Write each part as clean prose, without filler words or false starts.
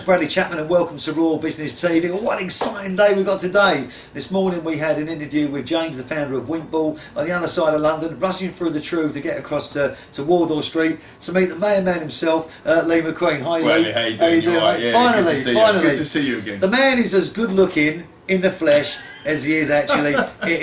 Bradley Chapman and welcome to Raw Business TV. What an exciting day we've got today. This morning we had an interview with James, the founder of Winkball, on the other side of London, rushing through the True to get across to Wardour Street to meet the mayor man himself, Lee McQueen. Hi Bradley, Lee. how you doing? You right? Yeah, finally. Good to see you again. The man is as good looking in the flesh as he is actually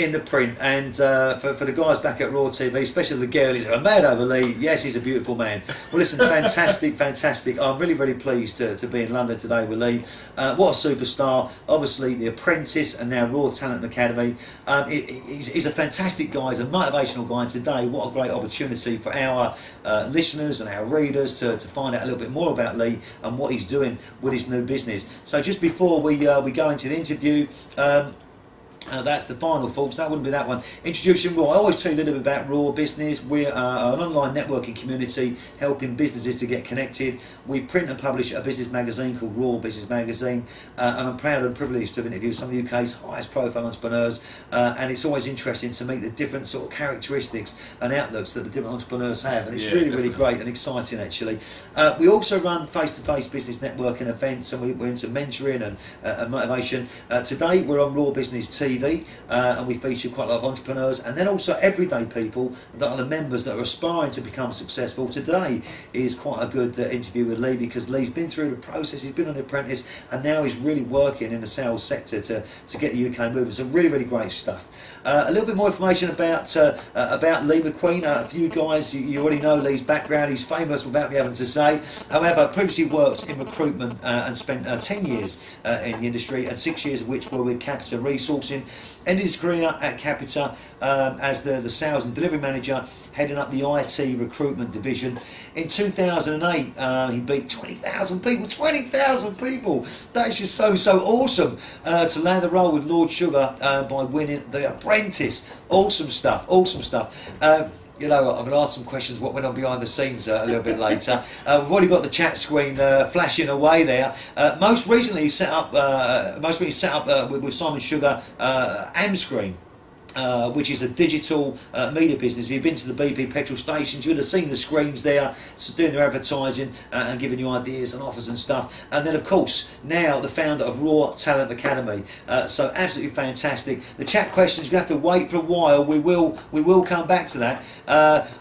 in the print, and for the guys back at Raw TV, especially the girlies who are mad over Lee, yes, he's a beautiful man. Well listen, fantastic. I'm really pleased to be in London today with Lee. What a superstar. Obviously the Apprentice and now Raw Talent Academy. He's a fantastic guy, he's a motivational guy, and today what a great opportunity for our listeners and our readers to find out a little bit more about Lee and what he's doing with his new business. So just before we go into the interview, that's the final, folks. That wouldn't be that one. Introducing Raw. I always tell you a little bit about Raw Business. We're an online networking community helping businesses to get connected. We print and publish a business magazine called Raw Business Magazine, and I'm proud and privileged to have interviewed some of the UK's highest profile entrepreneurs, and it's always interesting to meet the different sort of characteristics and outlooks that the different entrepreneurs have, and it's really great and exciting actually. We also run face-to-face business networking events, and we're into mentoring and motivation. Today we're on Raw Business TV, and we feature quite a lot of entrepreneurs and then also everyday people that are the members that are aspiring to become successful. Today is quite a good interview with Lee, because Lee's been through the process, he's been on the Apprentice, and now he's really working in the sales sector to get the UK moving. So really great stuff. A little bit more information about Lee McQueen. A few guys, you already know Lee's background. He's famous without me having to say. However, previously worked in recruitment and spent 10 years in the industry, and 6 years of which were with Capita Resourcing. Ended his career at Capita as the sales and delivery manager, heading up the IT recruitment division. In 2008, he beat 20,000 people. 20,000 people! That is just so awesome to land the role with Lord Sugar by winning the Apprentice. Awesome stuff. You know, I'm going to ask some questions what went on behind the scenes a little bit later. We've already got the chat screen flashing away there. Most recently he set up with Simon Sugar Amscreen, which is a digital media business. If you've been to the BP petrol stations, you'd have seen the screens there, doing their advertising and giving you ideas and offers and stuff. And then of course now the founder of Raw Talent Academy. So absolutely fantastic. The chat questions, you're going to have to wait for a while. We will come back to that.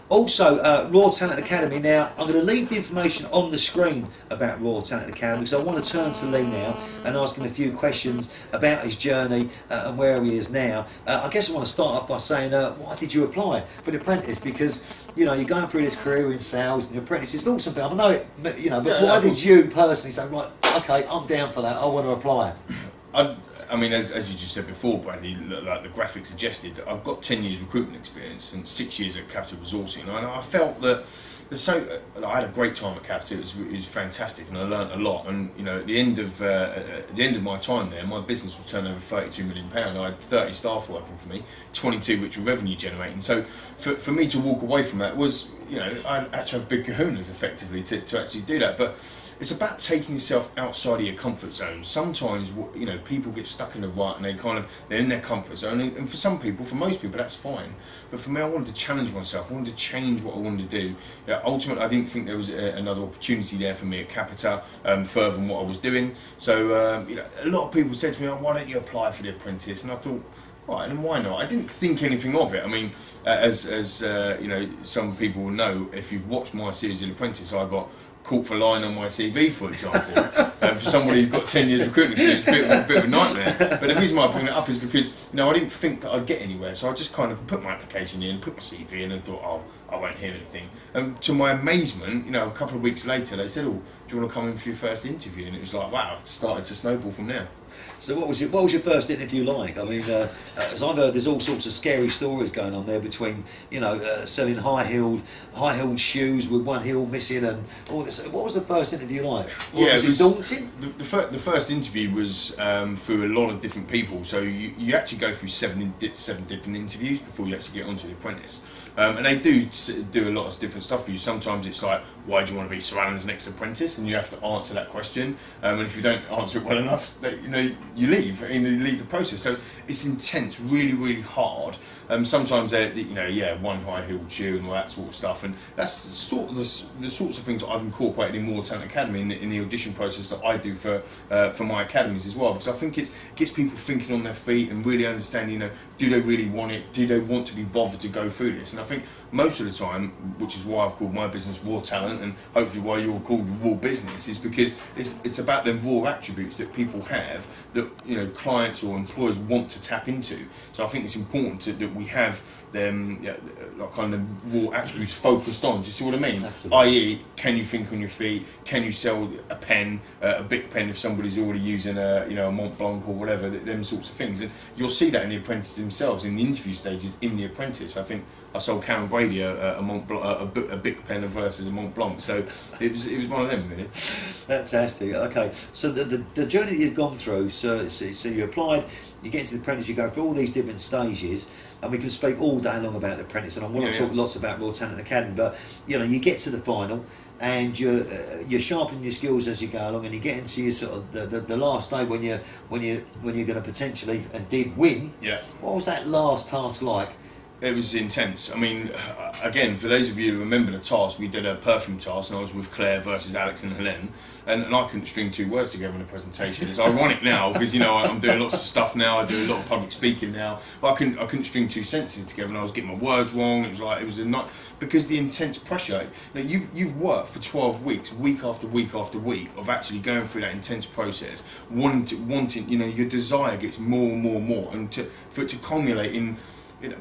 Also Raw Talent Academy. Now I'm going to leave the information on the screen about Raw Talent Academy, because I want to turn to Lee now and ask him a few questions about his journey and where he is now. I guess I want to start off by saying, why did you apply for the Apprentice? Because you know you're going through this career in sales, and the Apprentice is awesome. I know it, you know, but why did you personally say, right, okay, I'm down for that, I want to apply? I mean, as you just said before, Bradley, like the graphic suggested, I've got 10 years recruitment experience and 6 years at Capita Resourcing, and I felt that I had a great time at Capita. It was fantastic, and I learnt a lot. And you know, at the end of my time there, my business was turning over £32 million. I had 30 staff working for me, 22 which were revenue generating. So for me to walk away from that was, you know, I had to have big kahunas effectively to actually do that. But it's about taking yourself outside of your comfort zone. Sometimes, you know, people get stuck in the rut and they're in their comfort zone. And for some people, for most people, that's fine. But for me, I wanted to challenge myself. I wanted to change what I wanted to do. Ultimately, I didn't think there was another opportunity there for me at Capita further than what I was doing. So, you know, a lot of people said to me, oh, why don't you apply for the Apprentice? And I thought, right, and why not? I didn't think anything of it. I mean, as you know, some people will know, if you've watched my series The Apprentice, I got caught for lying on my CV, for example. For somebody who's got 10 years recruitment experience, a bit of a nightmare. But the reason why I bring it up is because, you know, I didn't think that I'd get anywhere, so I just kind of put my application in, put my CV in, and thought, oh, I won't hear anything. And to my amazement, you know, a couple of weeks later, they said, oh, do you want to come in for your first interview? And it was like, wow, it started to snowball from there. So what was your first interview like? I mean, as I've heard, there's all sorts of scary stories going on there between, you know, selling high-heeled shoes with one heel missing and all this. What was the first interview like? Was it daunting? The first interview was through a lot of different people. So you actually go through seven different interviews before you actually get onto the Apprentice. And they do a lot of different stuff for you. Sometimes it's like, why do you want to be Sir Alan's next apprentice? And you have to answer that question. And if you don't answer it well enough, you leave, and you leave the process. So it's intense, really, really hard. Sometimes they're, one high-heeled shoe and all that sort of stuff. And that's the sorts of things that I've incorporated in War Talent Academy in the audition process that I do for my academies as well. Because I think it gets people thinking on their feet and really understanding, do they really want it? Do they want to be bothered to go through this? And I think most of the time, which is why I've called my business Raw Talent, and hopefully why you're called Raw Business, is because it's about them raw attributes that people have that clients or employers want to tap into. So I think it's important that we have them, kind of raw attributes focused on. Do you see what I mean? Absolutely. I.e., can you think on your feet? Can you sell a pen, a big pen, if somebody's already using a Mont Blanc or whatever? Them sorts of things, and you'll see that in the apprentices themselves in the interview stages in the apprentice. I think I sold Karen Brady a Mont Blanc, a big pen versus a Mont Blanc. So it was one of them, really. Fantastic. Okay, so the journey that you've gone through. So you applied, you get into the apprentice, you go through all these different stages, and we can speak all day long about the apprentice. And I want to talk lots about Raw Talent Academy, but you get to the final, and you're sharpening your skills as you go along, and you get into your sort of the last day when you're going to potentially and did win. Yeah. What was that last task like? It was intense. I mean, again, for those of you who remember the task, we did a perfume task, and I was with Claire versus Alex and Helene, and I couldn't string two words together in a presentation. It's ironic now because I'm doing lots of stuff now. I do a lot of public speaking now, but I couldn't string two sentences together, and I was getting my words wrong. It was a night because the intense pressure. You've worked for 12 weeks, week after week after week, of actually going through that intense process, wanting. Your desire gets more and more and more, and for it to culminate in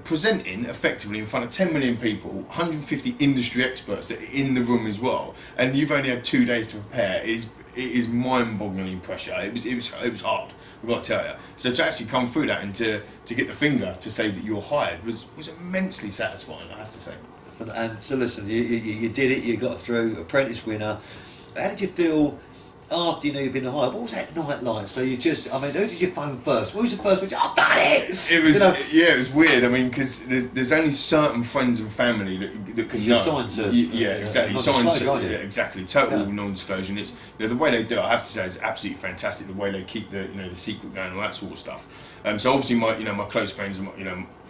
presenting effectively in front of 10 million people, 150 industry experts that are in the room as well, and you've only had 2 days to prepare, it is mind-bogglingly pressure. It was hard, I've got to tell you. So to actually come through that and to get the finger to say that you're hired was immensely satisfying, I have to say. So listen, you did it, you got through, apprentice winner. How did you feel after you'd been hired? What was that night like? So who did you phone first? What was the first one? I've done it! It was weird. I mean, because there's only certain friends and family that can know. Signed to, exactly. Signed to, exactly. Total Yeah. non-disclosure. And it's the way they do it, I have to say, is absolutely fantastic. The way they keep the secret going, all that sort of stuff. So obviously my close friends,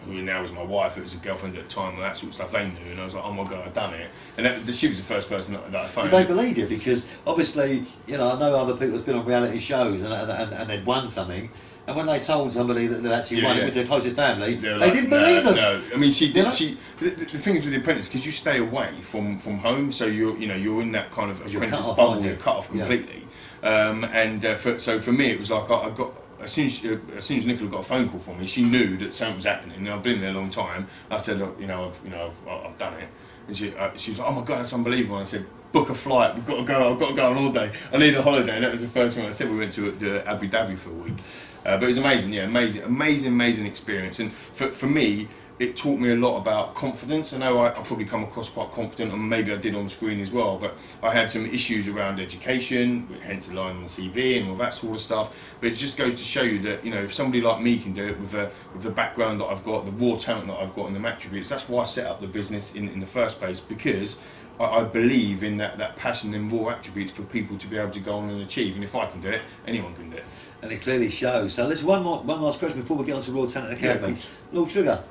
who now is my wife, it was a girlfriend at the time, and that sort of stuff, they knew, and I was like, oh my God, I've done it. And she was the first person that I phoned. Did they believe you? Because obviously, I know other people have been on reality shows and they'd won something, and when they told somebody that they'd actually won it with their closest family, they didn't believe them. No, I mean, she did. The thing is with the apprentice, because you stay away from home, so you're in that kind of apprentice bubble, you're cut off completely. So for me, it was like I got. As soon as Nicola got a phone call from me, she knew that something was happening. And I've been there a long time. I said, look, I've done it. And she was like, oh my God, that's unbelievable. And I said, book a flight. We've got to go. I've got to go on holiday. I need a holiday. And that was the first one I said. We went to Abu Dhabi for a week. But it was amazing. Yeah, amazing experience. And for me, it taught me a lot about confidence. I know I probably come across quite confident, and maybe I did on screen as well, but I had some issues around education, hence the line on the CV and all that sort of stuff. But it just goes to show you that, if somebody like me can do it with the background that I've got, the raw talent that I've got and the attributes, that's why I set up the business in the first place, because I believe in that passion and raw attributes for people to be able to go on and achieve. And if I can do it, anyone can do it. And it clearly shows. So let's one last question before we get on to Raw Talent Academy. Lord Sugar,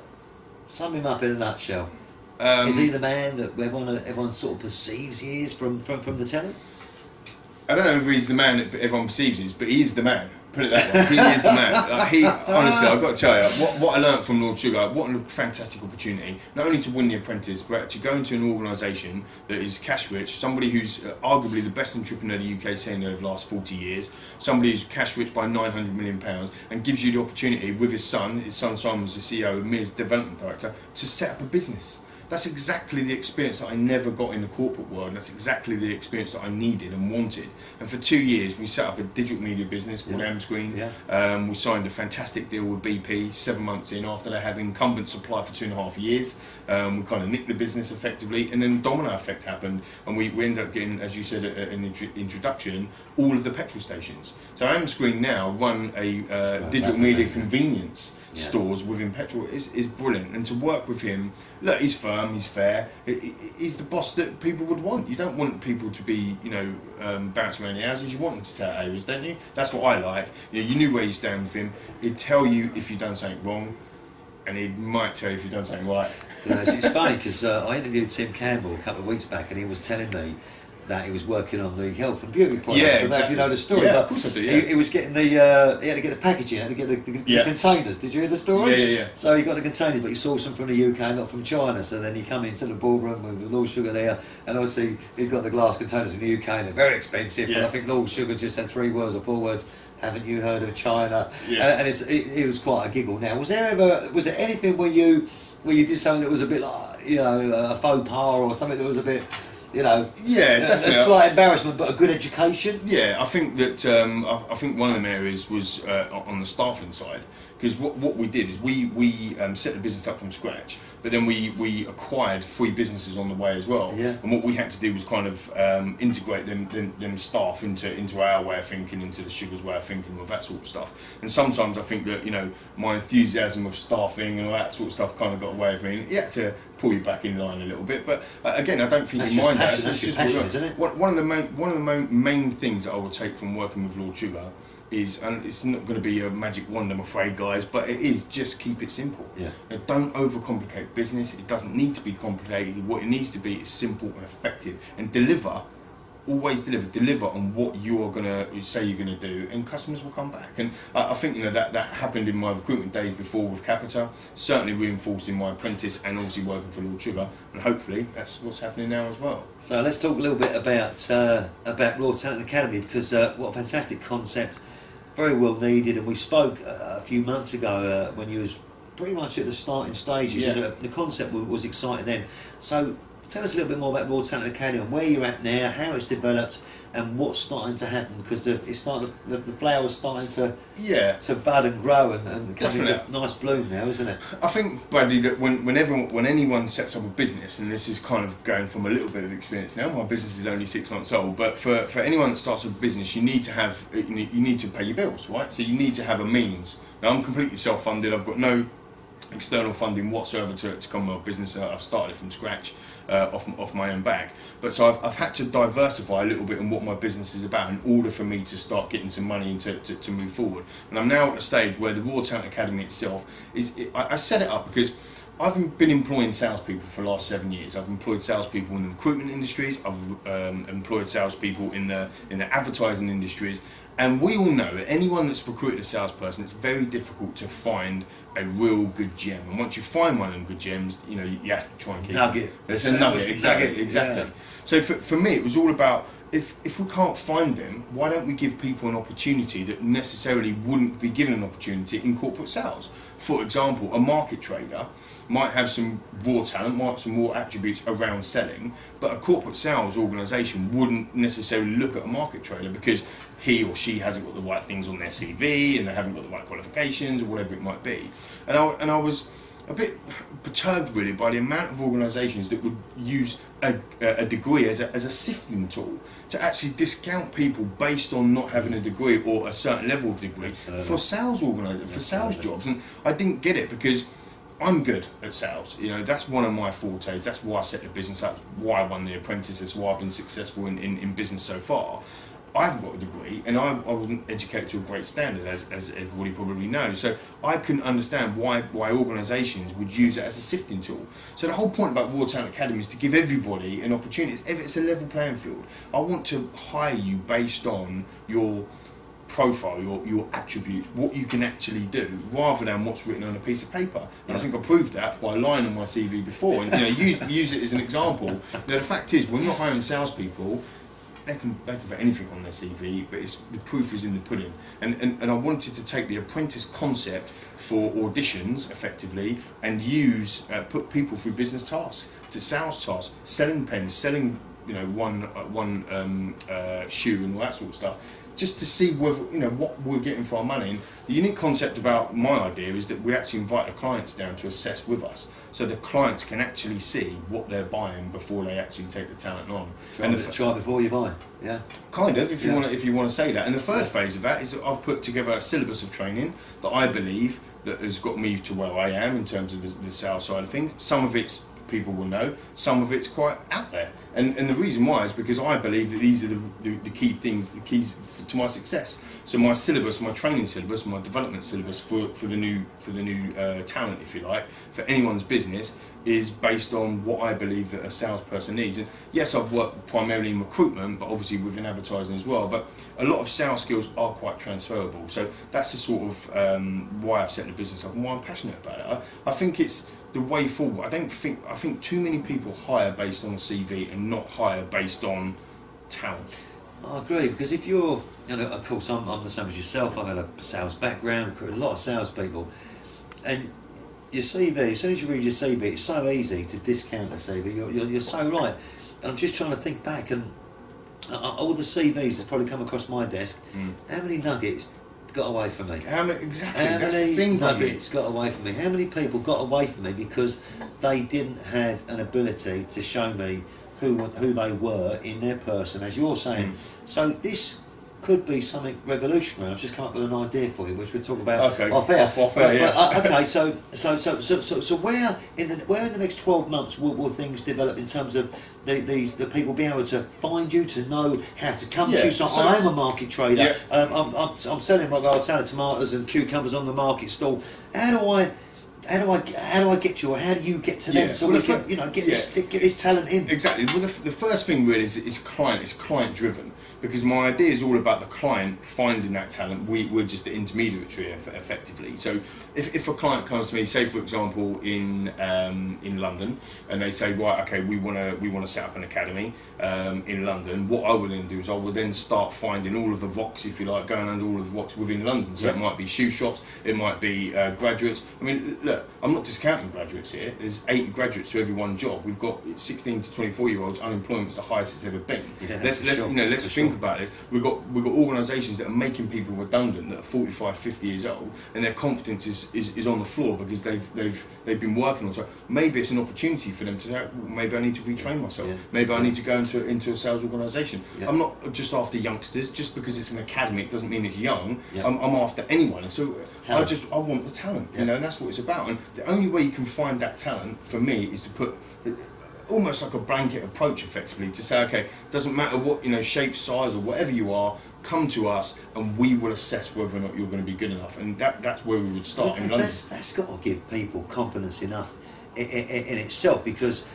sum him up in a nutshell. Is he the man that everyone sort of perceives he is from the telly? I don't know if he's the man that everyone perceives he is, but he is the man. Put it that way. He is the man. Honestly, I've got to tell you, what I learnt from Lord Sugar, what a fantastic opportunity, not only to win the apprentice, but to go into an organisation that is cash rich, somebody who's arguably the best entrepreneur the UK has seen over the last 40 years, somebody who's cash rich by £900 million, and gives you the opportunity with his son Simon's the CEO, and me as development director, to set up a business. That's exactly the experience that I never got in the corporate world, and that's exactly the experience that I needed and wanted. And for 2 years we set up a digital media business called Screen. We signed a fantastic deal with BP 7 months in, after they had an incumbent supply for 2.5 years. We kind of nicked the business effectively, and then domino effect happened, and we ended up getting, as you said in the introduction, all of the petrol stations. So Screen now run a digital media convenience stores within petrol is brilliant. And to work with him, look, he's firm, he's fair. He's the boss that people would want. You don't want people to be, bouncing around the houses. You want them to tell areas, don't you? That's what I like. You knew where you stand with him. He'd tell you if you've done something wrong, and he might tell you if you've done something right. It's funny because I interviewed Tim Campbell a couple of weeks back, and he was telling me that he was working on the health and beauty products. Yeah, I don't know exactly. if you know the story. Yeah, but of course I do. Yeah. He was getting he had to get the packaging, he had to get the containers. Did you hear the story? Yeah. So he got the containers, but he sourced some from the UK, not from China. So then he come into the boardroom with Lord Sugar there, and obviously he got the glass containers from the UK, and they're very expensive. Yeah. And I think Lord Sugar just had 3 words or 4 words. Haven't you heard of China? Yeah. And it was quite a giggle. Now, was there anything where you did something that was a bit like a faux pas or something that was a bit? Definitely. A slight embarrassment, but a good education. Yeah, I think that I think one of them areas was on the staffing side, because what we did is we set the business up from scratch, but then we acquired 3 businesses on the way as well. Yeah. And what we had to do was kind of integrate them staff into our way of thinking, into the Sugar's way of thinking, with that sort of stuff. And sometimes I think that my enthusiasm of staffing and all that sort of stuff kind of got away with me, and you had to pull you back in line a little bit. But again, I don't think you mind that. That's just passion, isn't it? One of the main things that I would take from working with Lord Sugar is, and it's not going to be a magic wand, I'm afraid, guys, but it is just keep it simple. Yeah. Don't overcomplicate business. It doesn't need to be complicated. What it needs to be is simple and effective, and deliver. Always deliver on what you are going to say you're going to do, and customers will come back. And I think that happened in my recruitment days before with Capita, certainly reinforced in my apprentice, and obviously working for Lord Sugar, and hopefully that's what's happening now as well. So let's talk a little bit about Raw Talent Academy, because what a fantastic concept, very well needed. And we spoke a few months ago when you was pretty much at the starting stages. Yeah. And the concept was exciting then. So tell us a little bit more about Raw Talent Academy and where you're at now, how it's developed, and what's starting to happen, because the flower's starting to bud and grow and come into nice bloom now, isn't it? I think, Bradley, that when anyone sets up a business, and this is kind of going from a little bit of experience now, my business is only 6 months old, but for anyone that starts a business, you need to pay your bills, right? So you need to have a means. Now, I'm completely self-funded. I've got no external funding whatsoever to come with my business. I've started it from scratch, off my own back. But so I've had to diversify a little bit in what my business is about in order for me to start getting some money and to move forward. And I'm now at a stage where the Raw Talent Academy itself I set it up because I've been employing salespeople for the last 7 years. I've employed salespeople in the recruitment industries. I've employed salespeople in the advertising industries. And we all know that anyone that's recruited a salesperson, it's very difficult to find a real good gem. And once you find one of them good gems, you have to try and keep nugget. It's a nugget, exactly. Yeah. So for me, it was all about, if we can't find them, why don't we give people an opportunity that necessarily wouldn't be given an opportunity in corporate sales? For example, a market trader might have some raw talent, might have some raw attributes around selling, but a corporate sales organisation wouldn't necessarily look at a market trader because he or she hasn't got the right things on their CV and they haven't got the right qualifications or whatever it might be. And I was a bit perturbed really by the amount of organisations that would use a degree as a sifting tool to actually discount people based on not having a degree or a certain level of degree for sales jobs. And I didn't get it because I'm good at sales. That's one of my fortes. That's why I set the business up. That's why I won the Apprentice. That's why I've been successful in business so far. I haven't got a degree, and I wasn't educated to a great standard, as everybody probably knows. So I couldn't understand why organisations would use it as a sifting tool. So the whole point about Raw Talent Academy is to give everybody an opportunity. It's a level playing field. I want to hire you based on your profile, your attributes, what you can actually do, rather than what's written on a piece of paper. And I think I proved that by lying on my CV before. And use it as an example. The fact is, when you're hiring salespeople, they can put anything on their CV, but the proof is in the pudding. And I wanted to take the apprentice concept for auditions effectively and put people through business tasks, to sales tasks, selling pens, selling one shoe and all that sort of stuff, just to see whether what we're getting for our money. And the unique concept about my idea is that we actually invite the clients down to assess with us, so the clients can actually see what they're buying before they actually take the talent on. Try before you buy. Yeah. Kind of, if you want to say that. And the third phase of that is that I've put together a syllabus of training that I believe that has got me to where I am in terms of the sales side of things. Some of it's people will know. Some of it's quite out there. And the reason why is because I believe that these are the key things, the keys to my success. So my syllabus, my training syllabus, my development syllabus for the new talent, if you like, for anyone's business, is based on what I believe that a salesperson needs. And yes, I've worked primarily in recruitment, but obviously within advertising as well. But a lot of sales skills are quite transferable. So that's the sort of why I've set the business up and why I'm passionate about it. I think it's the way forward. I think too many people hire based on a CV and not hire based on talent. I agree, because if you're, you know, of course I'm the same as yourself. I've had a sales background, recruited a lot of salespeople, and your CV, as soon as you read your CV, it's so easy to discount a CV. You're so right. And I'm just trying to think back, and all the CVs that's probably come across my desk, how many nuggets got away from me? How many Nuggets got away from me? How many people got away from me because they didn't have an ability to show me who they were in their person, as you're saying. So this could be something revolutionary. I've just come up with an idea for you, which we'll talk about off air. Okay, so where in the next 12 months will things develop in terms of the people being able to find you, to know how to come to you? So I am a market trader. I'm selling my garden salad, tomatoes and cucumbers on the market stall. How do I get to you, or how do you get to them? So we can, get this talent in. Exactly. Well, the first thing really is client. It's client driven, because my idea is all about the client finding that talent. We're just the intermediary effectively. So if a client comes to me, say for example in London, and they say, right, okay, we want to set up an academy in London. What I will then do is I will then start finding all of the rocks, if you like, going under all of the rocks within London. So it might be shoe shops, it might be graduates. I mean, look, I'm not discounting graduates here. There's 80 graduates to every one job. We've got 16 to 24-year-olds. Unemployment's the highest it's ever been. Let's think about this. We've got organisations that are making people redundant that are 45, 50 years old, and their confidence is on the floor because they've been working on. So maybe it's an opportunity for them to say, well, maybe I need to retrain myself. Maybe I need to go into a sales organisation. I'm not just after youngsters. Just because it's an academy, it doesn't mean it's young. I'm after anyone. And so I want the talent. And that's what it's about. And the only way you can find that talent, for me, is to put almost like a blanket approach, effectively, to say, okay, doesn't matter what shape, size, or whatever you are, come to us, and we will assess whether or not you're going to be good enough. And that's where we would start in London. That's got to give people confidence enough in itself, because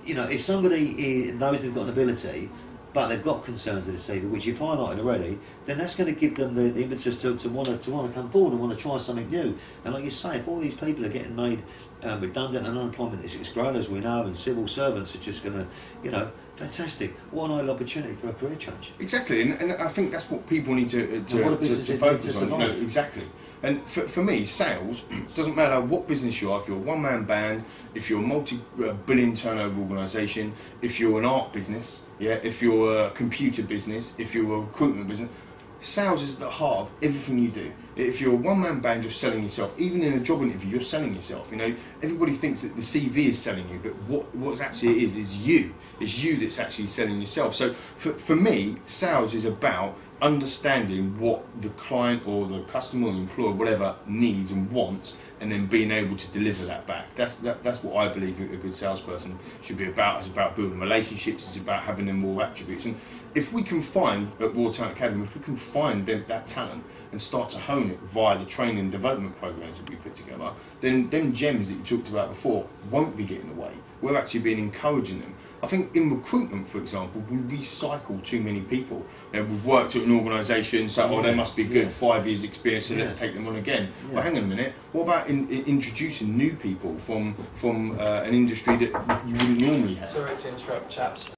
if somebody knows they've got an ability, but they've got concerns with the CV, which you've highlighted already, then that's going to give them the impetus to want to come forward and want to try something new. And like you say, if all these people are getting made redundant and unemployment is growing, as we know, and civil servants are just going to, fantastic. What an opportunity for a career change. Exactly, and I think that's what people need to focus on. Exactly. And for me, sales, doesn't matter what business you are, if you're a one-man band, if you're a multi-billion turnover organisation, if you're an art business, if you're a computer business, if you're a recruitment business, sales is at the heart of everything you do. If you're a one-man band, you're selling yourself. Even in a job interview, you're selling yourself. Everybody thinks that the CV is selling you, but what actually is you. It's you that's actually selling yourself. So for me, sales is about understanding what the client or the customer or the employer, whatever, needs and wants, and then being able to deliver that back. That's what I believe a good salesperson should be about. It's about building relationships. It's about having them more attributes. And if we can find at Raw Talent Academy, if we can find that talent and start to hone it via the training and development programs that we put together, then them gems that you talked about before won't be getting away. We're actually been encouraging them. I think in recruitment, for example, we recycle too many people. We've worked at an organisation, so they must be good, 5 years experience, so let's take them on again. Well, hang on a minute, what about introducing new people from an industry that you wouldn't normally have? Sorry to interrupt, chaps.